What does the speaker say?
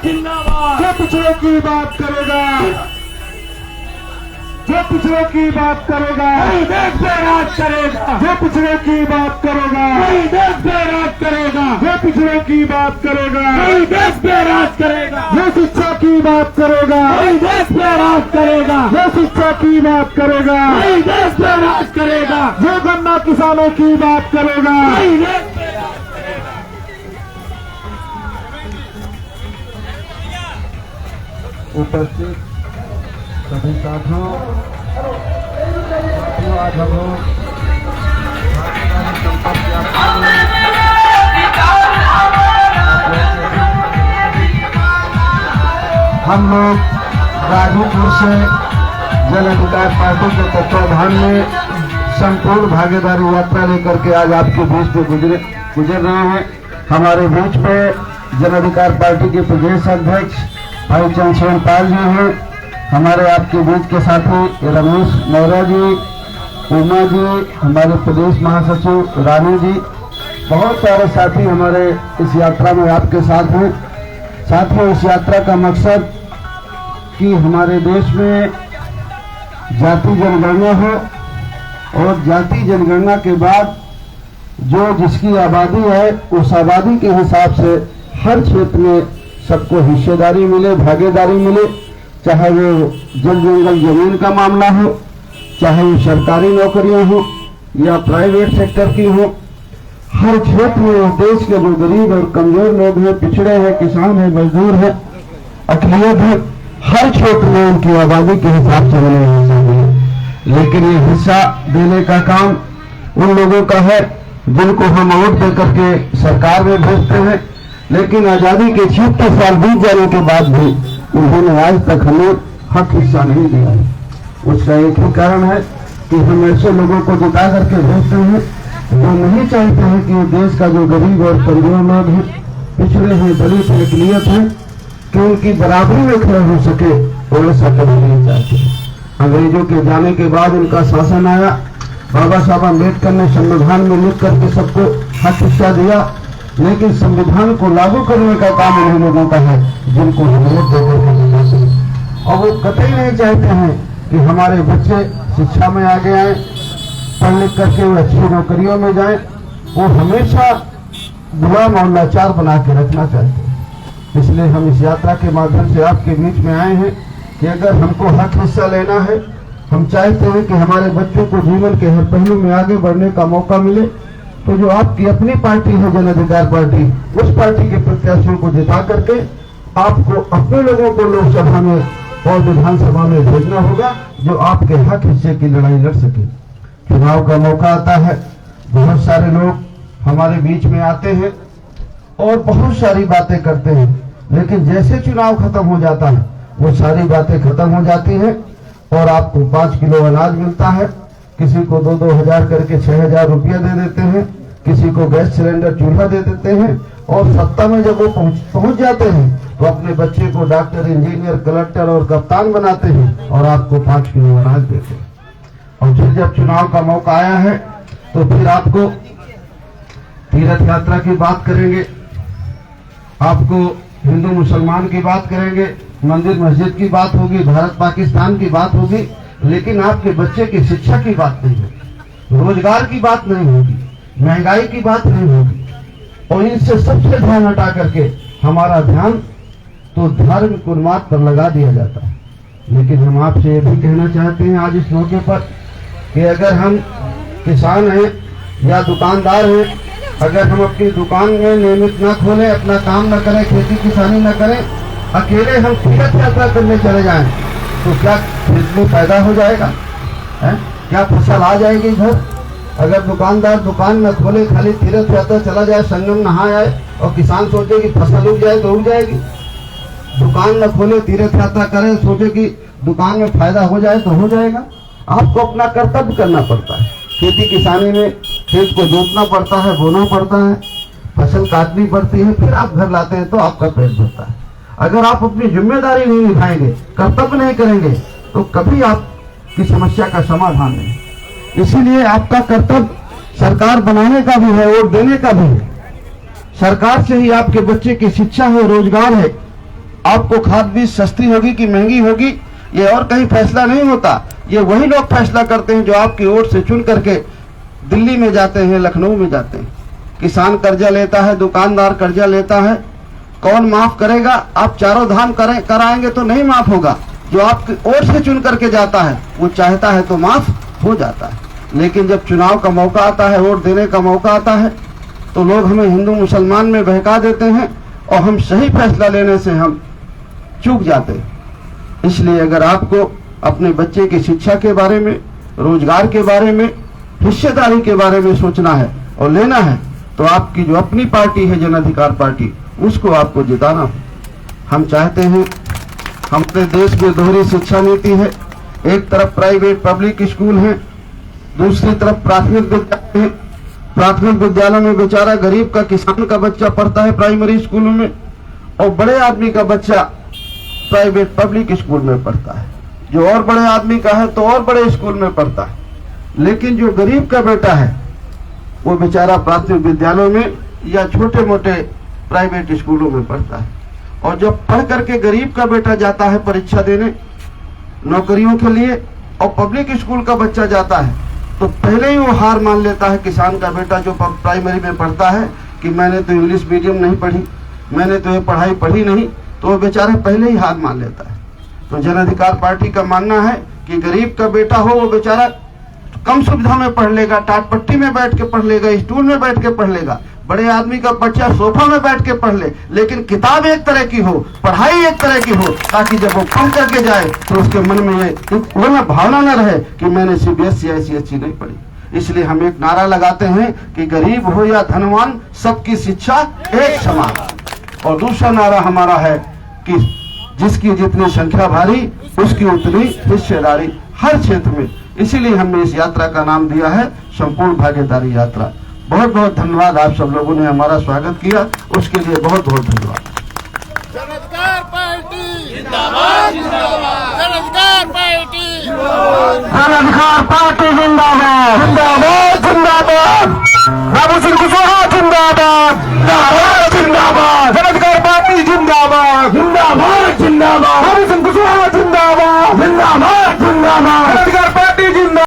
जिंदाबाद। जो पिछड़ों की बात करेगा, जो पिछड़ों की बात करेगा, वही देश पे राज करेगा। जो पिछड़ों की बात करेगा, वही देश पे राज करेगा। जो पिछड़ों की बात करेगा, वही देश पे राज करेगा। जो शिक्षा की बात करेगा, वही देश पे राज करेगा। जो शिक्षा की बात करेगा, वही देश पे राज करेगा। जो गन्ना किसानों की बात करेगा, वही देश पे राज करेगा। उपस्थित सभी साथियों, आज हम लोग संपर्क यात्रा में हम लोग गाजीपुर से जन अधिकार पार्टी के तत्वाधान में संपूर्ण भागीदारी यात्रा लेकर के आज आपके बीच में गुजर रहे हैं। हमारे बीच में जन अधिकार पार्टी के प्रदेश अध्यक्ष भाई चंद्रशेखर पाल जी हैं, हमारे आपके बीच के साथी रमेश मौर्य जी, उमा जी, हमारे प्रदेश महासचिव रानी जी, बहुत सारे साथी हमारे इस यात्रा में आपके साथ हैं। साथियों, इस यात्रा का मकसद कि हमारे देश में जाति जनगणना हो और जाति जनगणना के बाद जो जिसकी आबादी है उस आबादी के हिसाब से हर क्षेत्र में सबको हिस्सेदारी मिले, भागीदारी मिले, चाहे वो जल जंगल जमीन का मामला हो, चाहे वो सरकारी नौकरियां हो या प्राइवेट सेक्टर की हो। हर क्षेत्र में देश के जो गरीब और कमजोर लोग हैं, पिछड़े हैं, किसान हैं, मजदूर हैं, अकलियत है, हर क्षेत्र में उनकी आबादी के हिसाब से उन्हें हिस्सा मिले। लेकिन ये हिस्सा देने का काम उन लोगों का है जिनको हम वोट देकर के सरकार में भेजते हैं, लेकिन आजादी के 76 साल बीत जाने के बाद भी उन्होंने आज तक हमें हक हिस्सा नहीं दिया है। उसका एक ही कारण है कि हम ऐसे लोगों को जिता करके भेजते हैं जो नहीं चाहते हैं कि देश का जो गरीब और कमजोर लोग हैं, पिछड़े हैं, दलित हैं, अकलियत हैं, कि उनकी बराबरी में खड़े हो सके, वो ऐसा कभी नहीं चाहते। अंग्रेजों के जाने के बाद उनका शासन आया, बाबा साहब अम्बेडकर ने संविधान में लिख करके सबको हक हिस्सा दिया, लेकिन संविधान को लागू करने का काम उन्हीं लोगों का है जिनको वोट देकर के जिताते हैं। और वो कतई नहीं चाहते हैं कि हमारे बच्चे शिक्षा में आगे आए, पढ़ लिख करके वो अच्छी नौकरियों में जाएं। वो हमेशा गुलाम और लाचार बना के रखना चाहते हैं। इसलिए हम इस यात्रा के माध्यम से आपके बीच में आए हैं कि अगर हमको हक हिस्सा लेना है, हम चाहते हैं कि हमारे बच्चों को जीवन के हर पहलू में आगे बढ़ने का मौका मिले, तो जो आपकी अपनी पार्टी है जन अधिकार पार्टी, उस पार्टी के प्रत्याशियों को जिता करके आपको अपने लोगों को लोकसभा में और विधानसभा में भेजना होगा जो आपके हक हिस्से की लड़ाई लड़ सके। चुनाव का मौका आता है, बहुत सारे लोग हमारे बीच में आते हैं और बहुत सारी बातें करते हैं, लेकिन जैसे चुनाव खत्म हो जाता है वो सारी बातें खत्म हो जाती हैं और आपको 5 किलो अनाज मिलता है, किसी को 2-2 हजार करके 6,000 रुपया दे देते हैं, किसी को गैस सिलेंडर चूल्हा दे देते हैं, और सत्ता में जब वो पहुंच जाते हैं तो अपने बच्चे को डॉक्टर, इंजीनियर, कलेक्टर और कप्तान बनाते हैं और आपको 5 किलो अनाज देते हैं। और फिर जब चुनाव का मौका आया है तो फिर आपको तीर्थ यात्रा की बात करेंगे, आपको हिंदू मुसलमान की बात करेंगे, मंदिर मस्जिद की बात होगी, भारत पाकिस्तान की बात होगी, लेकिन आपके बच्चे की शिक्षा की बात नहीं होगी, रोजगार की बात नहीं होगी, महंगाई की बात नहीं होगी। और इनसे सबसे ध्यान हटा करके हमारा ध्यान तो धार्मिक उन्माद पर लगा दिया जाता है। लेकिन हम आपसे ये भी कहना चाहते हैं आज इस मौके पर कि अगर हम किसान हैं या दुकानदार हैं, अगर हम अपनी दुकान में नियमित न खोलें, अपना काम न करें, खेती किसानी न करें, अकेले हम तीर्थ यात्रा करने चले जाएं, तो क्या खेत में पैदा हो जाएगा है? क्या फसल आ जाएगी घर? अगर दुकानदार दुकान न खोले, खाली तीर्थ यात्रा चला जाए, संगम नहा आए और किसान सोचे कि फसल उग जाए तो उग जाएगी। दुकान न खोले, तीर्थ यात्रा करें, सोचे कि दुकान में फायदा हो जाए तो हो जाएगा। आपको अपना कर्तव्य करना पड़ता है। खेती किसानी में खेत को जोतना पड़ता है, बोना पड़ता है, फसल काटनी पड़ती है, फिर आप घर लाते हैं तो आपका पेट भरता है। अगर आप अपनी जिम्मेदारी नहीं निभाएंगे, कर्तव्य नहीं करेंगे, तो कभी आपकी समस्या का समाधान नहीं। इसीलिए आपका कर्तव्य सरकार बनाने का भी है, वोट देने का भी है। सरकार से ही आपके बच्चे की शिक्षा है, रोजगार है, आपको खाद बीज सस्ती होगी कि महंगी होगी, ये और कहीं फैसला नहीं होता। ये वही लोग फैसला करते हैं जो आपकी वोट से चुन करके दिल्ली में जाते हैं, लखनऊ में जाते हैं। किसान कर्जा लेता है, दुकानदार कर्जा लेता है, कौन माफ करेगा? आप चारों धाम कराएंगे तो नहीं माफ होगा। जो आपकी वोट से चुन करके जाता है वो चाहता है तो माफ हो जाता है। लेकिन जब चुनाव का मौका आता है, वोट देने का मौका आता है, तो लोग हमें हिंदू मुसलमान में बहका देते हैं और हम सही फैसला लेने से हम चूक जाते हैं। इसलिए अगर आपको अपने बच्चे की शिक्षा के बारे में, रोजगार के बारे में, हिस्सेदारी के बारे में सोचना है और लेना है, तो आपकी जो अपनी पार्टी है जन अधिकार पार्टी, उसको आपको जिताना हो। हम चाहते हैं, हमारे देश में दोहरी शिक्षा नीति है। एक तरफ प्राइवेट पब्लिक स्कूल है, दूसरी तरफ प्राथमिक विद्यालय है। प्राथमिक विद्यालय में बेचारा गरीब का, किसान का बच्चा पढ़ता है प्राइमरी स्कूलों में, और बड़े आदमी का बच्चा प्राइवेट पब्लिक स्कूल में पढ़ता है। जो और बड़े आदमी का है तो और बड़े स्कूल में पढ़ता है। लेकिन जो गरीब का बेटा है वो बेचारा प्राथमिक विद्यालयों में या छोटे मोटे प्राइवेट स्कूलों में पढ़ता है। और जब पढ़ करके गरीब का बेटा जाता है परीक्षा देने नौकरियों के लिए, और पब्लिक स्कूल का बच्चा जाता है, तो पहले ही वो हार मान लेता है किसान का बेटा जो प्राइमरी में पढ़ता है कि मैंने तो इंग्लिश मीडियम नहीं पढ़ी, मैंने तो ये पढ़ाई पढ़ी नहीं, तो वो बेचारे पहले ही हार मान लेता है। तो जन अधिकार पार्टी का मानना है कि गरीब का बेटा हो वो बेचारा कम सुविधा में पढ़ लेगा, टाट पट्टी में बैठ के पढ़ लेगा, स्टूल में बैठ के पढ़ लेगा। बड़े आदमी का बच्चा सोफा में बैठ के पढ़ ले, लेकिन किताब एक तरह की हो, पढ़ाई एक तरह की हो, ताकि जब वो पढ़ करके जाए तो उसके मन में ये भावना न रहे कि मैंने CBSE या ICSE नहीं पढ़ी। इसलिए हम एक नारा लगाते हैं कि गरीब हो या धनवान, सबकी शिक्षा एक समान। और दूसरा नारा हमारा है कि जिसकी जितनी संख्या भारी उसकी उतनी हिस्सेदारी हर क्षेत्र में। इसीलिए हमने इस यात्रा का नाम दिया है संपूर्ण भागीदारी यात्रा। बहुत बहुत धन्यवाद, आप सब लोगों ने हमारा स्वागत किया, उसके लिए बहुत बहुत धन्यवाद। जन अधिकार पार्टी जिंदाबाद, जिंदाबाद। जन अधिकार पार्टी जन अधिकार पार्टी जिंदाबाद, जिंदाबाद।